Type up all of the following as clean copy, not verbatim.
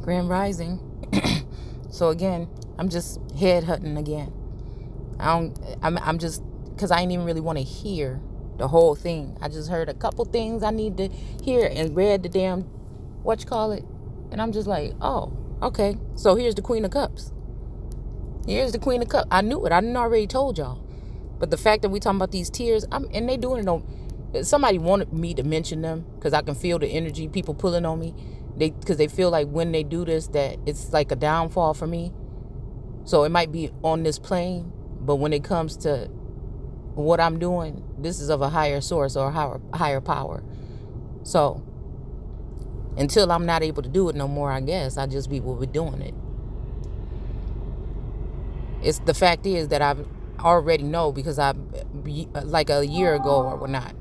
Grand Rising. So again, I'm just head hunting again. I'm just, because I didn't even really want to hear the whole thing. I just heard a couple things I need to hear and read the damn, and I'm just like, oh, okay. So here's the Queen of Cups. Here's the Queen of Cups. I knew it. I didn't already told y'all. But the fact that we talking about these tears, and they doing it on, somebody wanted me to mention them because I can feel the energy, people pulling on me. Because they feel like when they do this, that it's like a downfall for me. So it might be on this plane, but when it comes to what I'm doing, this is of a higher source or a higher power. So until I'm not able to do it no more, I guess I just will be doing it. It's the fact is that I already know, because I, like a year ago or whatnot,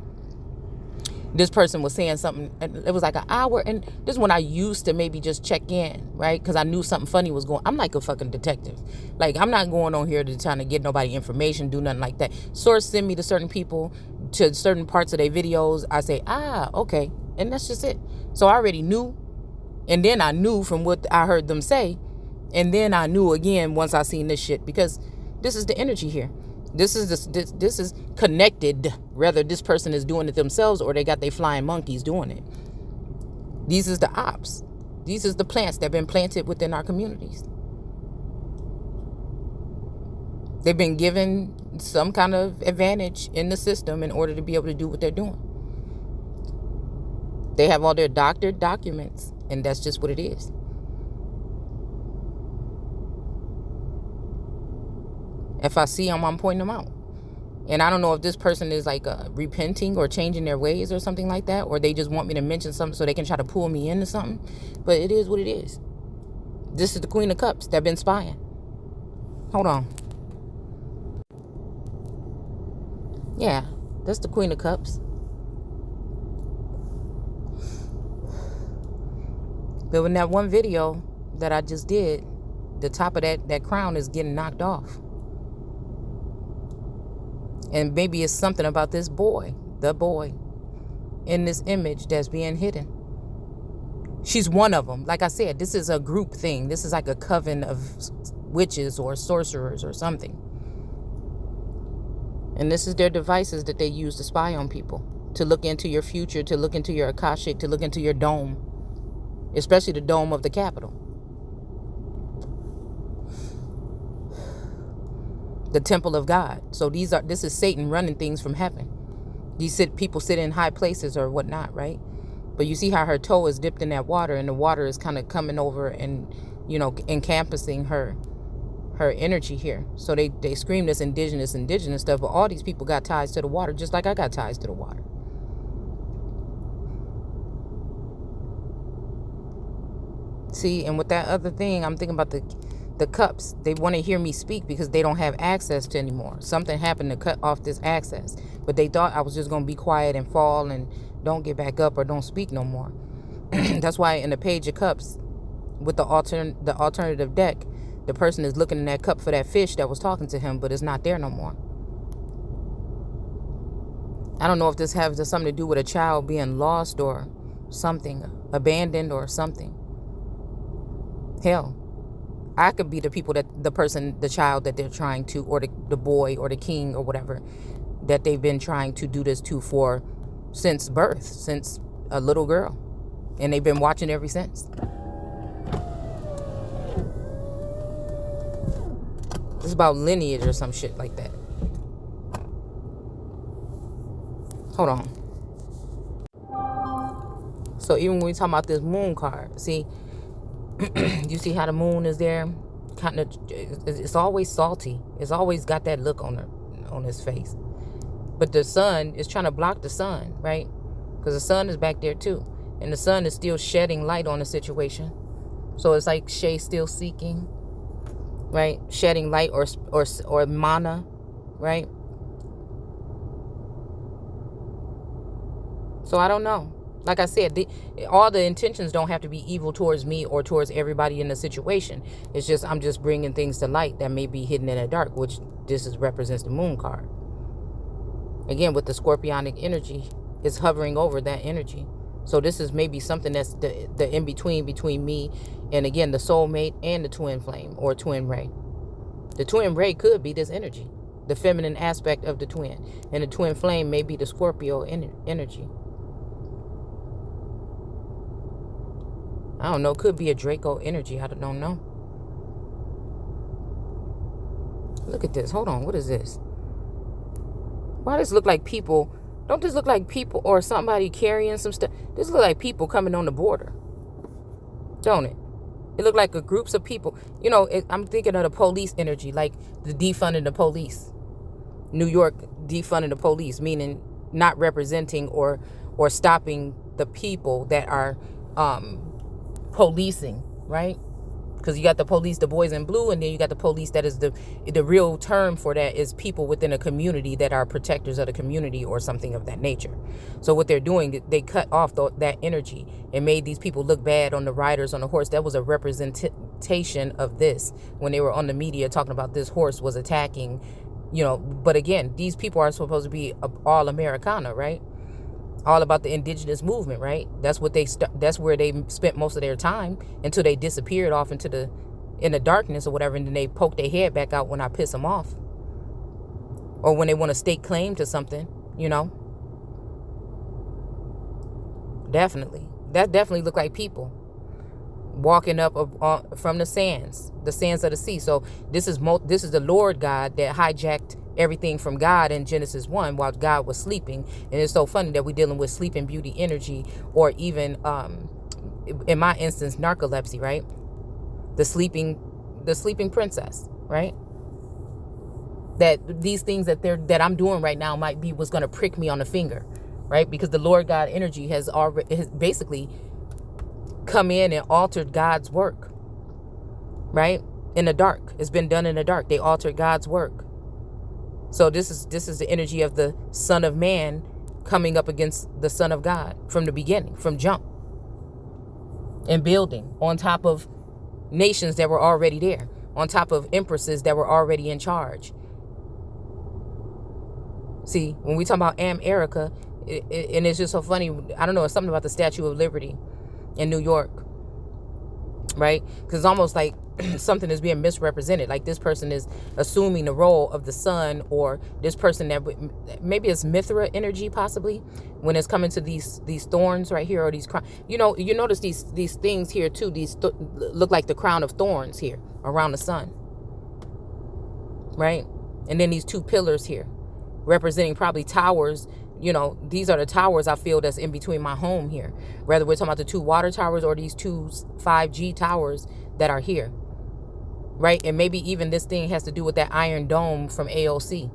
this person was saying something, and it was like an hour, and this is when I used to maybe just check in, right? Because I knew something funny was going. I'm like a fucking detective. Like, I'm not going on here to trying to get nobody information, do nothing like that. Source send me to certain people, to certain parts of their videos. I say, okay, and that's just it. So I already knew, and then I knew from what I heard them say, and then I knew again once I seen this shit, because this is the energy here. This is connected. Whether this person is doing it themselves or they got their flying monkeys doing it. These is the ops. These is the plants that have been planted within our communities. They've been given some kind of advantage in the system in order to be able to do what they're doing. They have all their doctored documents, and that's just what it is. If I see them, I'm pointing them out. And I don't know if this person is like repenting or changing their ways or something like that, or they just want me to mention something so they can try to pull me into something. But it is what it is. This is the Queen of Cups that been spying. Hold on. Yeah, that's the Queen of Cups. But in that one video that I just did, the top of that crown is getting knocked off. And maybe it's something about this boy, the boy, in this image that's being hidden. She's one of them. Like I said, this is a group thing. This is like a coven of witches or sorcerers or something. And this is their devices that they use to spy on people, to look into your future, to look into your Akashic, to look into your dome, especially the dome of the Capitol. The temple of God. So this is Satan running things from heaven. People sit in high places or whatnot, right? But you see how her toe is dipped in that water, and the water is kind of coming over and, encompassing her energy here. So they scream this indigenous stuff, but all these people got ties to the water, just like I got ties to the water. See, and with that other thing, I'm thinking about the cups. They want to hear me speak because they don't have access to anymore. Something happened to cut off this access, but they thought I was just going to be quiet and fall and don't get back up or don't speak no more. That's why in the Page of Cups, with the alternative deck, the person is looking in that cup for that fish that was talking to him, but it's not there no more. I don't know if this has something to do with a child being lost or something, abandoned or something. Hell, I could be the child that they're trying to, or the boy or the king or whatever, that they've been trying to do this to since birth, since a little girl. And they've been watching ever since. It's about lineage or some shit like that. Hold on. So even when we talk about this moon card, see, you see how the moon is there? Kind of, it's always salty. It's always got that look on his face. But the sun is trying to block the sun, right? Because the sun is back there too, and the sun is still shedding light on the situation. So it's like Shay still seeking, right? Shedding light or mana, right? So I don't know. Like I said, all the intentions don't have to be evil towards me or towards everybody in the situation. It's just I'm just bringing things to light that may be hidden in the dark, which represents the moon card. Again, with the scorpionic energy, it's hovering over that energy. So this is maybe something that's the in between me and, again, the soulmate and the twin flame or twin ray. The twin ray could be this energy, the feminine aspect of the twin, and the twin flame may be the Scorpio energy. I don't know. Could be a Draco energy. I don't know. Look at this. Hold on. What is this? Why does this look like people? Don't this look like people or somebody carrying some stuff? This look like people coming on the border. Don't it? It look like groups of people. You know, I'm thinking of the police energy, like the defunding the police. New York defunding the police, meaning not representing or stopping the people that are policing, right? Because you got the police, the boys in blue, and then you got the police that is the real term for that is people within a community that are protectors of the community or something of that nature. So what they're doing, they cut off that energy and made these people look bad on the riders on the horse. That was a representation of this when they were on the media talking about this horse was attacking, you know. But again, these people are supposed to be all Americana, right? All about the indigenous movement, right? That's what that's where they spent most of their time until they disappeared off into the darkness or whatever, and then they poke their head back out when I piss them off, or when they want to stake claim to something, you know. Definitely, that definitely look like people walking up from the sands of the sea. So this is the Lord God that hijacked everything from God in Genesis 1 while God was sleeping. And it's so funny that we're dealing with sleeping beauty energy, or even in my instance narcolepsy, right? The sleeping princess, right? That these things that I'm doing right now might be what's going to prick me on the finger, right? Because the Lord God energy has basically come in and altered God's work, right? In the dark. It's been done in the dark. They altered God's work. So this is the energy of the Son of Man coming up against the Son of God from the beginning, from jump, and building on top of nations that were already there, on top of empresses that were already in charge. See, when we talk about America, and it's just so funny, I don't know, it's something about the Statue of Liberty in New York, right? Because it's almost like something is being misrepresented. Like this person is assuming the role of the sun, or this person that maybe it's Mithra energy, possibly, when it's coming to these thorns right here, or these you notice these things here too. These look like the crown of thorns here around the sun, right? And then these two pillars here, representing probably towers. You know, these are the towers I feel that's in between my home here. Whether we're talking about the two water towers or these two 5G towers that are here, right? And maybe even this thing has to do with that Iron Dome from AOC.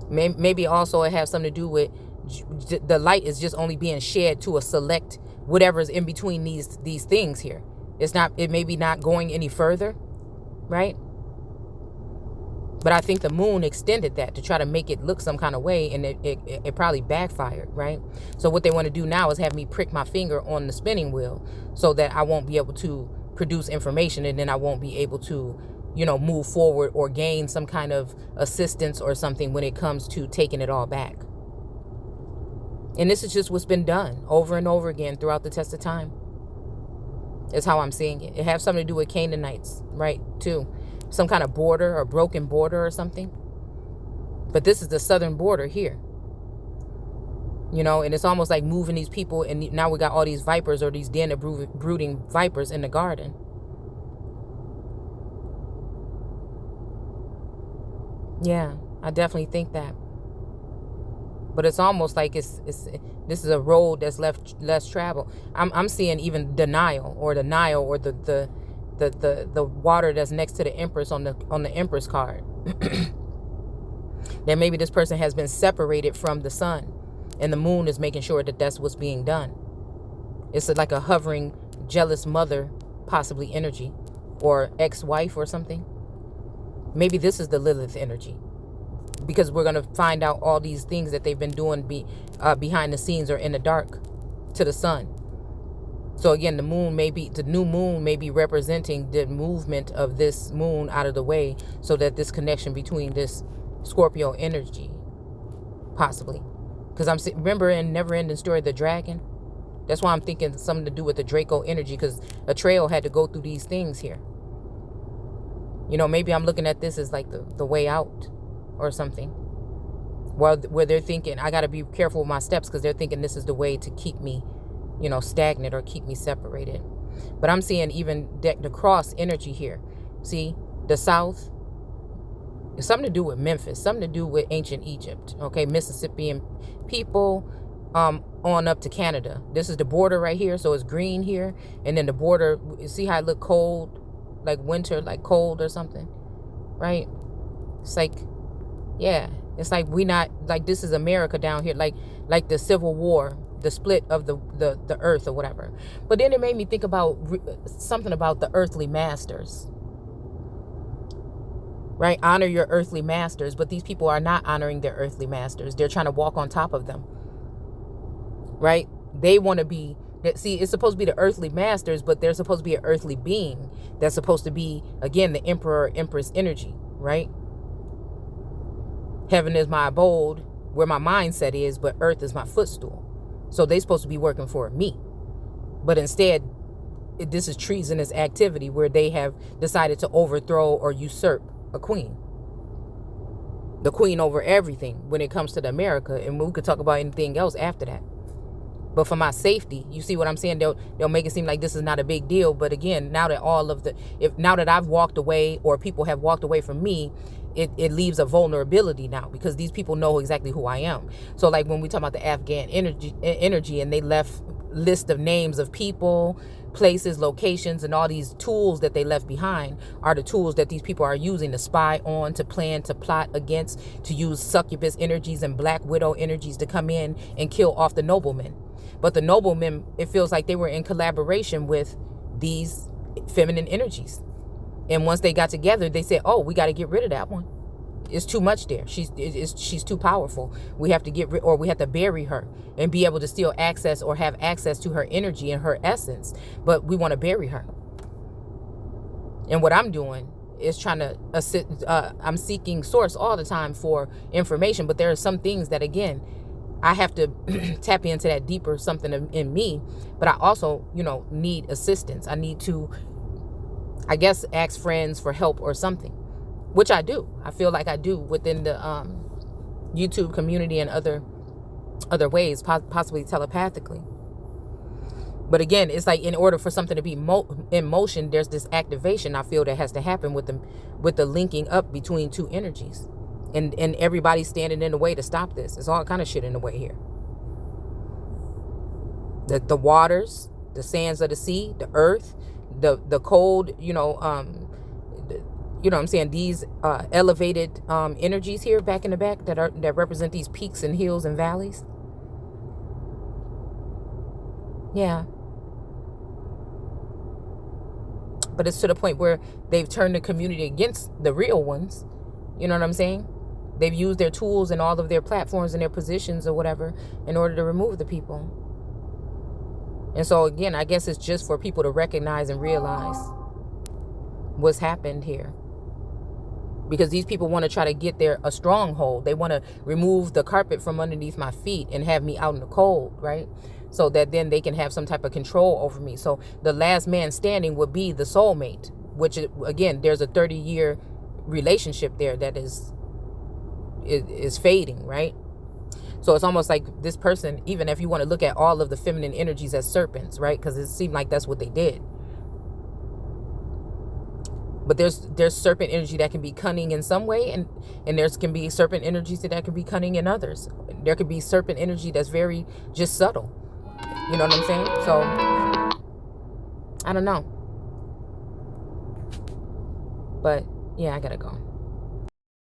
Maybe also it has something to do with the light is just only being shed to a select whatever's in between these things here. It may be not going any further, right? But I think the moon extended that to try to make it look some kind of way, and it probably backfired, right? So what they want to do now is have me prick my finger on the spinning wheel so that I won't be able to produce information, and then I won't be able to, move forward or gain some kind of assistance or something when it comes to taking it all back. And this is just what's been done over and over again throughout the test of time. That's how I'm seeing it. It has something to do with Canaanites, right, too. Some kind of border or broken border or something. But this is the southern border here. And it's almost like moving these people, and now we got all these vipers or these den of brooding vipers in the garden. Yeah, I definitely think that. But it's almost like this is a road that's less traveled. I'm seeing even the Nile or the water that's next to the Empress on the Empress card. That maybe this person has been separated from the sun, and the moon is making sure that that's what's being done. It's like a hovering, jealous mother, possibly energy, or ex-wife or something. Maybe this is the Lilith energy, because we're going to find out all these things that they've been doing behind the scenes or in the dark to the sun. So again, the new moon may be representing the movement of this moon out of the way, so that this connection between this Scorpio energy, possibly. Because remember in Neverending Story, the dragon, That's why I'm thinking something to do with the Draco energy, because a trail had to go through these things here. You know, maybe I'm looking at this as like the way out or something. Well, where they're thinking, I got to be careful with my steps, because they're thinking this is the way to keep me, you know, stagnant or keep me separated. But I'm seeing even the cross energy here. See, the South, it's something to do with Memphis, something to do with ancient Egypt, okay, Mississippian people, on up to Canada. This is the border right here, so it's green here, and then the border, you see how it look cold, like winter, like cold or something, right? It's like, yeah, it's like we not, like this is America down here, like the Civil War, the split of the earth or whatever. But then it made me think about something about the earthly masters, right? Honor your earthly masters, but these people are not honoring their earthly masters. They're trying to walk on top of them, right? They want to be, see, it's supposed to be the earthly masters, but they're supposed to be an earthly being that's supposed to be, again, the emperor, empress energy, right? Heaven is my abode, where my mindset is, but earth is my footstool. So they're supposed to be working for me. But instead, this is treasonous activity where they have decided to overthrow or usurp a queen. The queen over everything when it comes to the America. And we could talk about anything else after that. But for my safety, you see what I'm saying? They'll make it seem like this is not a big deal. But again, now that now that I've walked away, or people have walked away from me, it leaves a vulnerability now, because these people know exactly who I am. So like when we talk about the Afghan energy, and they left list of names of people, places, locations, and all these tools that they left behind are the tools that these people are using to spy on, to plan, to plot against, to use succubus energies and black widow energies to come in and kill off the noblemen. But the noblemen, it feels like they were in collaboration with these feminine energies. And once they got together, they said, oh, we got to get rid of that one. It's too much there. She's too powerful. We have to get rid, or we have to bury her and be able to still access or have access to her energy and her essence. But we want to bury her. And what I'm doing is trying to assist. I'm seeking source all the time for information. But there are some things that, again, I have to tap into that deeper something in me. But I also, need assistance. I need to, I guess, ask friends for help or something, which I do. I feel like I do within the YouTube community and other ways, possibly telepathically. But again, it's like in order for something to be in motion, there's this activation I feel that has to happen with the linking up between two energies. And everybody's standing in the way to stop this. It's all kind of shit in the way here. The waters, the sands of the sea, the earth, the cold, you know what I'm saying, these elevated energies here back in the back that represent these peaks and hills and valleys. Yeah. But it's to the point where they've turned the community against the real ones. You know what I'm saying? They've used their tools and all of their platforms and their positions or whatever in order to remove the people. And so again, I guess it's just for people to recognize and realize what's happened here. Because these people want to try to get a stronghold. They want to remove the carpet from underneath my feet and have me out in the cold, right? So that then they can have some type of control over me. So the last man standing would be the soulmate, which, again, there's a 30-year relationship there that is fading, right? So it's almost like this person, even if you want to look at all of the feminine energies as serpents, right? Because it seemed like that's what they did. But there's serpent energy that can be cunning in some way, and there's can be serpent energies that can be cunning in others. There could be serpent energy that's very just subtle. You know what I'm saying? So I don't know. But yeah, I gotta go.